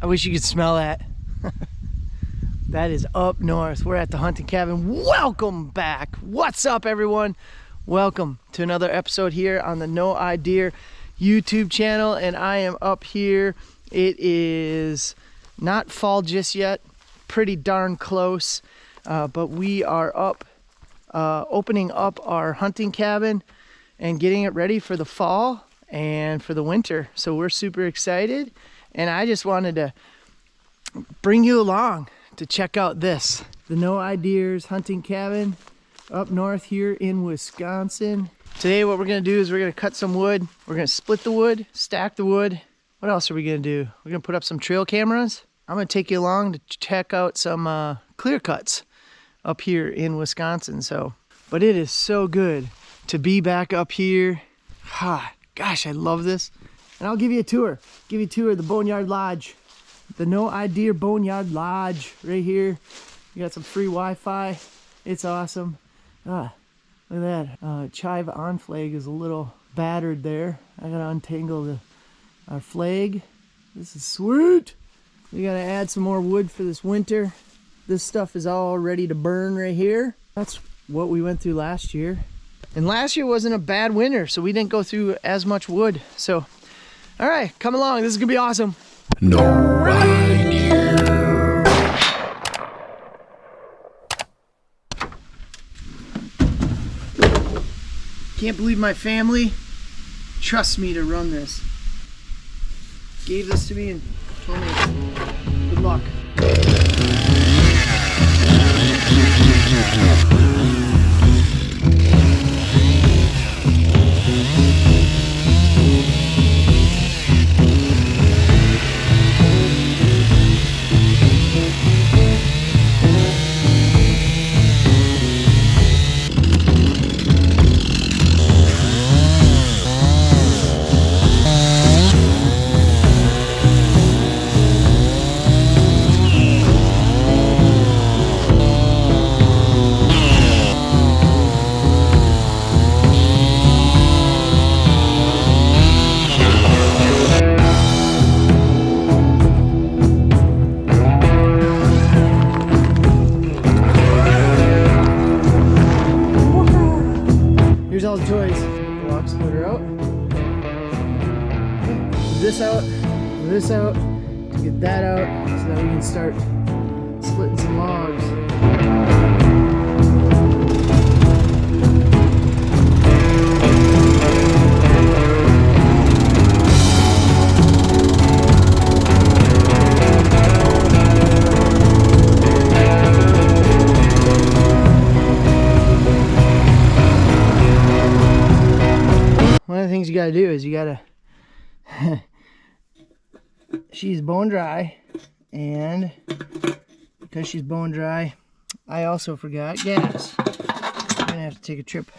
I wish you could smell that. That is up north. We're at the hunting cabin. Welcome back. What's up, everyone? Welcome to another episode here on the No Idea YouTube channel. And I am up here. It is not fall just yet. Pretty darn close. But we are up, opening up our hunting cabin and getting it ready for the fall and for the winter. So we're super excited. And I just wanted to bring you along to check out this, the No Ideas hunting cabin up north here in Wisconsin. Today what we're gonna do is we're gonna cut some wood. We're gonna split the wood, stack the wood. What else are we gonna do? We're gonna put up some trail cameras. I'm gonna take you along to check out some clear cuts up here in Wisconsin. But it is so good to be back up here. Gosh, I love this. And I'll give you a tour. Give you a tour of the Boneyard Lodge. The No Idea Boneyard Lodge right here. You got some free Wi-Fi. It's awesome. Look at that. Chive on flag is a little battered there. I gotta untangle our flag. This is sweet. We gotta add some more wood for this winter. This stuff is all ready to burn right here. That's what we went through last year. And last year wasn't a bad winter, so we didn't go through as much wood. So, all right, come along. This is gonna be awesome. No idea. Can't believe my family trusts me to run this. Gave this to me and told me good luck. Here's all the toys. Log splitter out. Move this out. Move this out. To get that out so that we can start splitting some logs. One of the things you gotta do is you gotta she's bone dry, and because she's bone dry, I also forgot gas. I'm gonna have to take a trip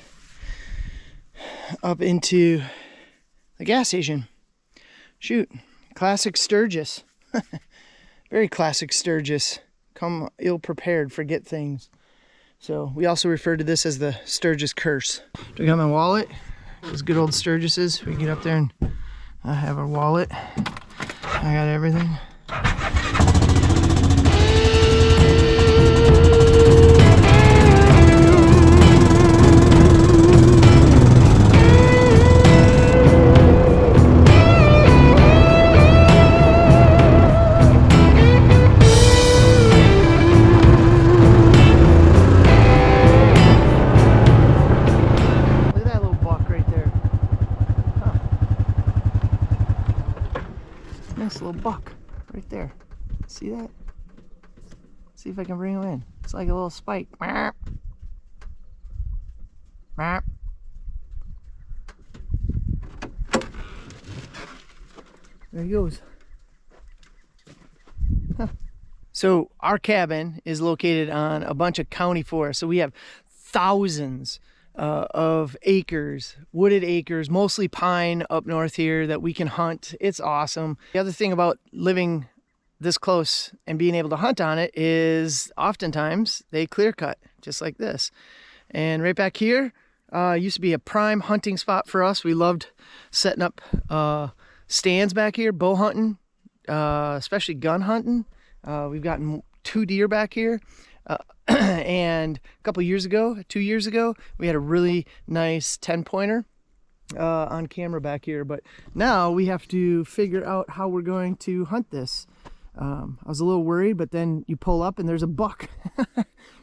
up into the gas station. Shoot, classic Sturgis. Very classic Sturgis. Come ill prepared, forget things. So we also refer to this as the Sturgis curse. Do I got my wallet? Those good old Sturgises. We get up there and I have our wallet. I got everything. Nice little buck right there. See that? See if I can bring him in. It's like a little spike. There he goes. Huh. So our cabin is located on a bunch of county forests. So we have thousands of acres, wooded acres, mostly pine up north here that we can hunt. It's awesome. The other thing about living this close and being able to hunt on it is oftentimes they clear cut just like this. And right back here used to be a prime hunting spot for us. We loved setting up stands back here, bow hunting. especially gun hunting. We've gotten 2 deer back here. And a couple years ago, 2 years ago, we had a really nice 10-pointer on camera back here. But now we have to figure out how we're going to hunt this. I was a little worried, but then you pull up and there's a buck.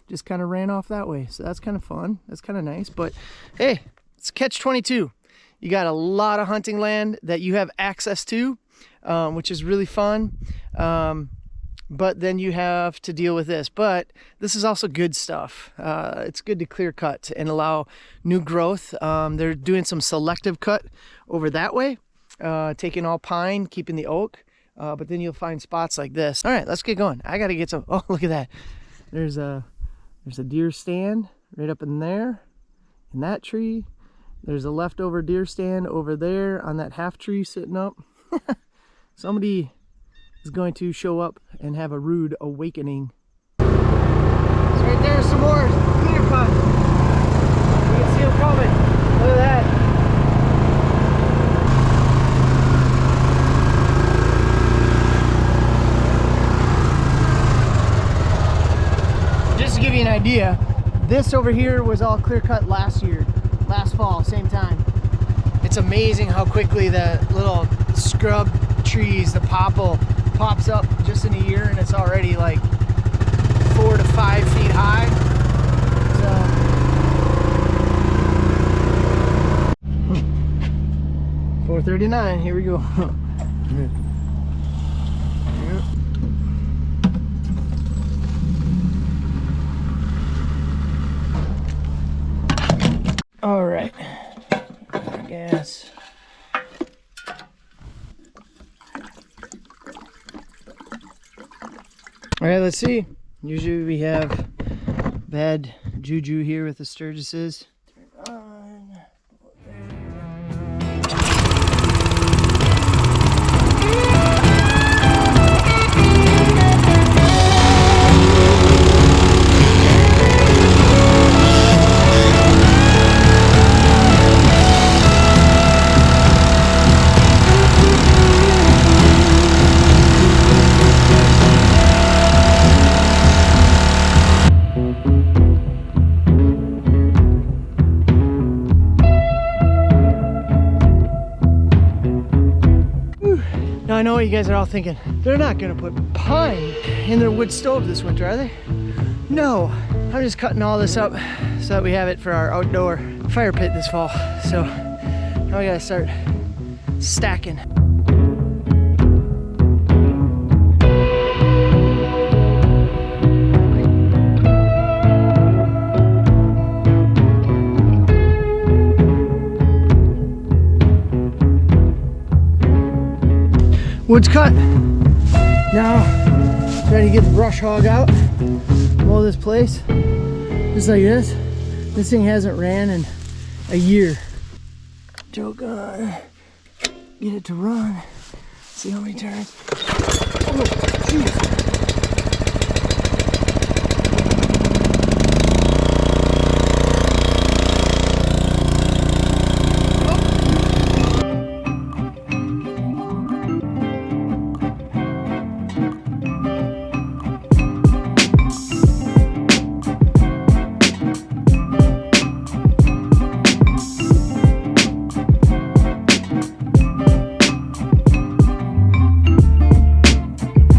Just kind of ran off that way. So that's kind of fun. That's kind of nice. But hey, it's catch-22. You got a lot of hunting land that you have access to, which is really fun. But then you have to deal with this. But this is also good stuff. It's good to clear cut and allow new growth. They're doing some selective cut over that way, taking all pine, keeping the oak. But then you'll find spots like this. All right, let's get going. I got to get some. Oh, look at that. There's a deer stand right up in there, in that tree. There's a leftover deer stand over there on that half tree sitting up. Somebody is going to show up and have a rude awakening. So right there's some more clear cut. You can see them coming. Look at that. Just to give you an idea, this over here was all clear cut last fall, same time. It's amazing how quickly the little scrub trees, the popple, pops up just in a year, and it's already like 4 to 5 feet high. So 4:39, here we go. All right, gas. All right, let's see. Usually we have bad juju here with the Sturgises. Turn on. Now I know what you guys are all thinking. They're not gonna put pine in their wood stove this winter, are they? No, I'm just cutting all this up so that we have it for our outdoor fire pit this fall. So now we gotta start stacking. Wood's cut. Now, try to get the brush hog out, mow this place, just like this. This thing hasn't ran in a year. Joke on, get it to run. See how many turns. Oh, jeez.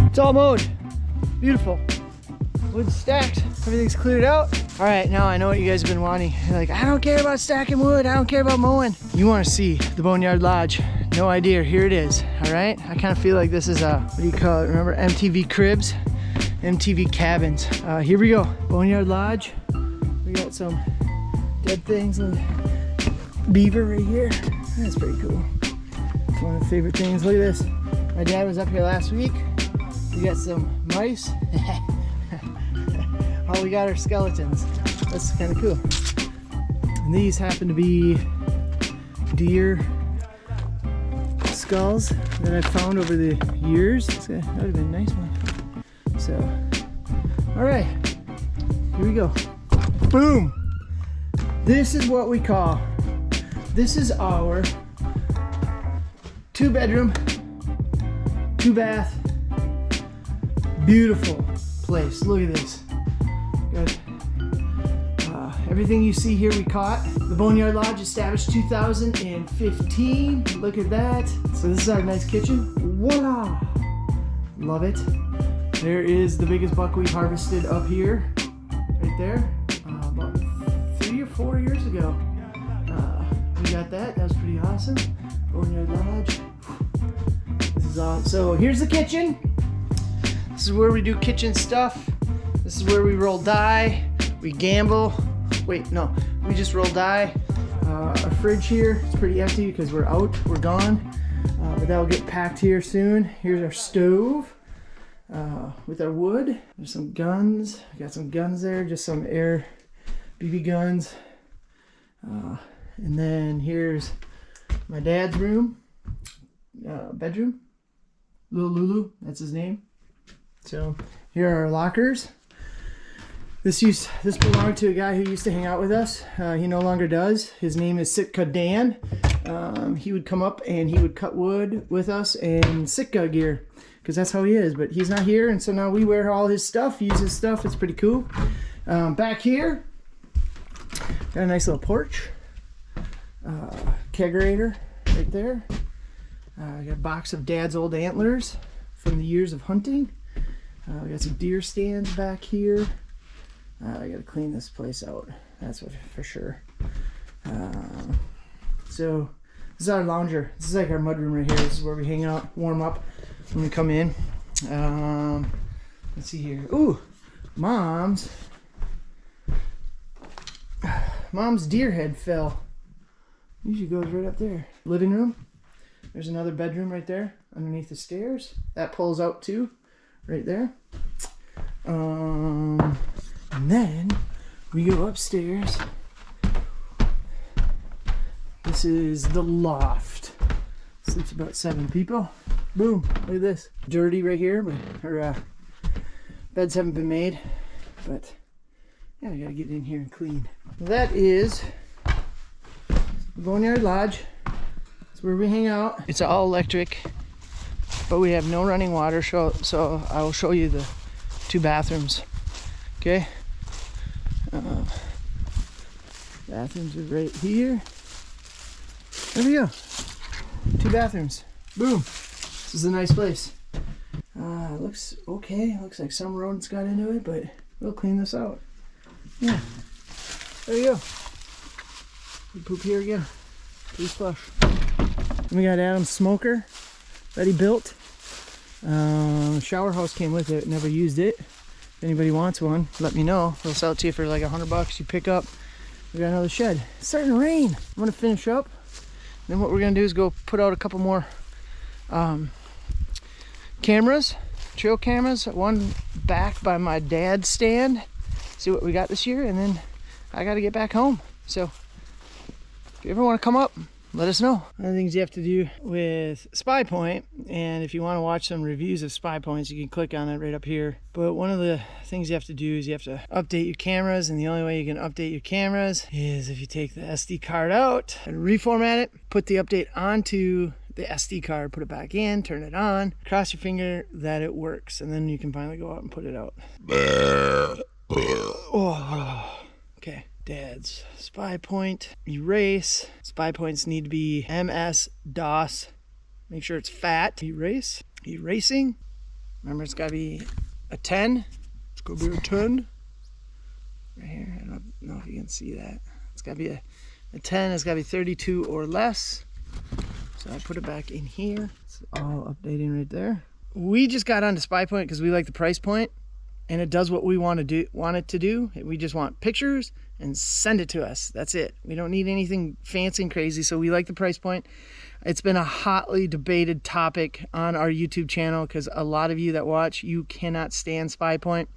It's all mowed. Beautiful. Wood's stacked. Everything's cleared out. All right, now I know what you guys have been wanting. You're like, I don't care about stacking wood. I don't care about mowing. You want to see the Boneyard Lodge. No idea. Here it is. All right. I kind of feel like this is a, what do you call it? Remember MTV Cribs? MTV Cabins. Here we go. Boneyard Lodge. We got some dead things and beaver right here. That's pretty cool. It's one of the favorite things. Look at this. My dad was up here last week. We got some mice. All we got are skeletons. That's kind of cool. And these happen to be deer skulls that I've found over the years. That would have been a nice one. So, all right, here we go. Boom. This is what we call, this is our 2-bedroom, 2-bath, beautiful place. Look at this. Got everything you see here we caught. The Boneyard Lodge established 2015. Look at that. So this is our nice kitchen. Voila! Love it. There is the biggest buck we've harvested up here, right there, about 3 or 4 years ago. We got that. That was pretty awesome. Boneyard Lodge. This is awesome. So here's the kitchen. This is where we do kitchen stuff. This is where we roll die. We gamble. Wait, no, we just roll die. Our fridge here, it's pretty empty because we're out, we're gone. But that'll get packed here soon. Here's our stove with our wood. There's some guns. I got some guns there, just some air BB guns. And then here's my dad's room, bedroom. Little Lulu, that's his name. So here are our lockers. This belonged to a guy who used to hang out with us. He no longer does. His name is Sitka Dan. He would come up and he would cut wood with us in Sitka gear, because that's how he is. But he's not here, and so now we wear all his stuff, use his stuff. It's pretty cool. Back here, got a nice little porch. Kegerator right there. I got a box of Dad's old antlers from the years of hunting. We got some deer stands back here. I gotta clean this place out. That's what for sure. So this is our lounger. This is like our mudroom right here. This is where we hang out, warm up when we come in. Let's see here. Ooh, mom's deer head fell. Usually goes right up there. Living room. There's another bedroom right there underneath the stairs. That pulls out too, right there. And then we go upstairs. This is the loft. Sleeps about 7 people. Boom, look at this. Dirty right here, but our beds haven't been made. But yeah, I gotta get in here and clean. That is Boneyard Lodge. That's where we hang out. It's all electric, but we have no running water, so I will show you the 2 bathrooms. Okay. Bathrooms are right here. There we go. 2 bathrooms. Boom. This is a nice place. Looks okay. Looks like some rodents got into it, but we'll clean this out. Yeah. There you go. We poop here again. Please flush. And we got Adam's smoker that he built. Shower house came with it. Never used it. If anybody wants one, let me know. They'll sell it to you for like $100. You pick up. We got another shed. It's starting to rain. I'm gonna finish up. Then what we're gonna do is go put out a couple more cameras, trail cameras. One back by my dad's stand. See what we got this year, and then I got to get back home. So if you ever want to come up, let us know. One of the things you have to do with Spy Point, and if you want to watch some reviews of Spy Points, you can click on it right up here. But one of the things you have to do is you have to update your cameras, and the only way you can update your cameras is if you take the SD card out and reformat it, put the update onto the SD card, put it back in, turn it on, cross your finger that it works, and then you can finally go out and put it out. Oh, okay. Dad's Spy Point, erase. Spy Points need to be MS-DOS. Make sure it's fat. Erase. Erasing. Remember, it's got to be a 10. It's going to be a 10. Right here. I don't know if you can see that. It's got to be a 10. It's got to be 32 or less. So I put it back in here. It's all updating right there. We just got onto Spy Point because we like the price point, and it does what we want it to do. We just want pictures and send it to us. That's it. We don't need anything fancy and crazy, so we like the price point. It's been a hotly debated topic on our YouTube channel because a lot of you that watch, you cannot stand Spy Point.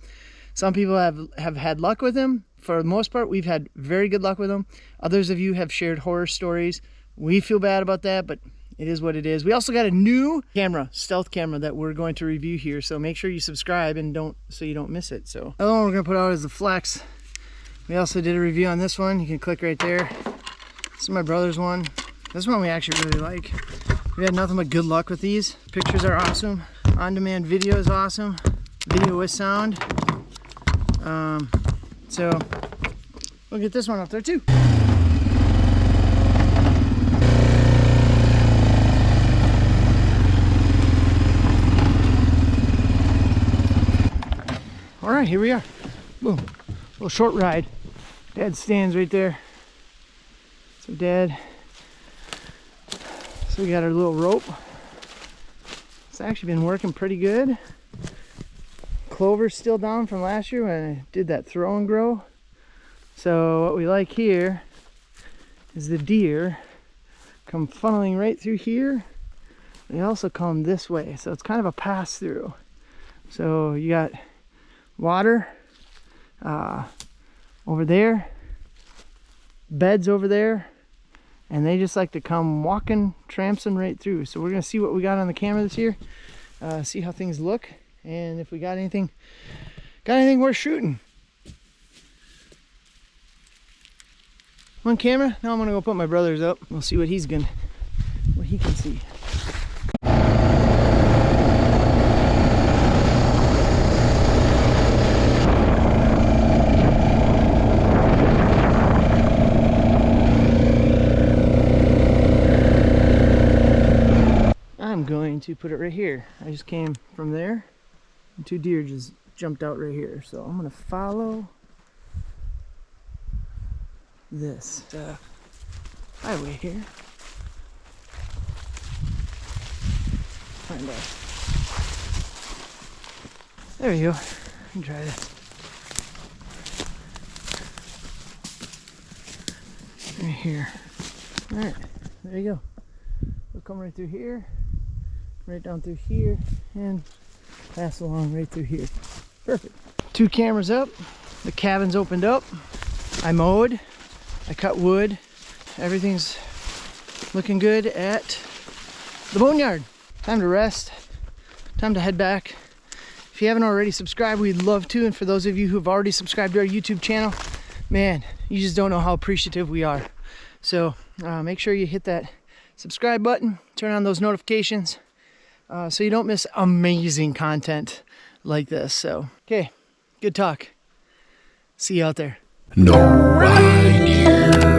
Some people have had luck with them. For the most part, we've had very good luck with them. Others of you have shared horror stories. We feel bad about that, but it is what it is. We also got a new camera, stealth camera, that we're going to review here, so make sure you subscribe and so you don't miss it. So the other one we're going to put out is the Flex. We also did a review on this one. You can click right there. This is my brother's one. This one we actually really like. We had nothing but good luck with these. Pictures are awesome. On-demand video is awesome. Video with sound. So we'll get this one up there too. All right, here we are. Boom. Little short ride. Dad stands right there. So Dad. So we got our little rope. It's actually been working pretty good. Clover's still down from last year when I did that throw and grow. So what we like here is the deer come funneling right through here. They also come this way, so it's kind of a pass through. So you got water over there, beds over there, and they just like to come walking, trampsing right through. So we're gonna see what we got on the camera this year, see how things look, and if we got anything worth shooting. One camera. Now I'm gonna go put my brother's up. We'll see what he can see. I'm going to put it right here. I just came from there and 2 deer just jumped out right here. So I'm gonna follow this highway here. Find out. There we go. I can try this. Right here. Alright, there you go. We'll come right through here, right down through here, and pass along right through here. Perfect. 2 cameras up. The cabin's opened up. I mowed. I cut wood. Everything's looking good at the boneyard. Time to rest. Time to head back. If you haven't already subscribed, we'd love to. And for those of you who've already subscribed to our YouTube channel, man, you just don't know how appreciative we are. So make sure you hit that subscribe button, turn on those notifications, so you don't miss amazing content like this. So, okay, good talk. See you out there. No idea.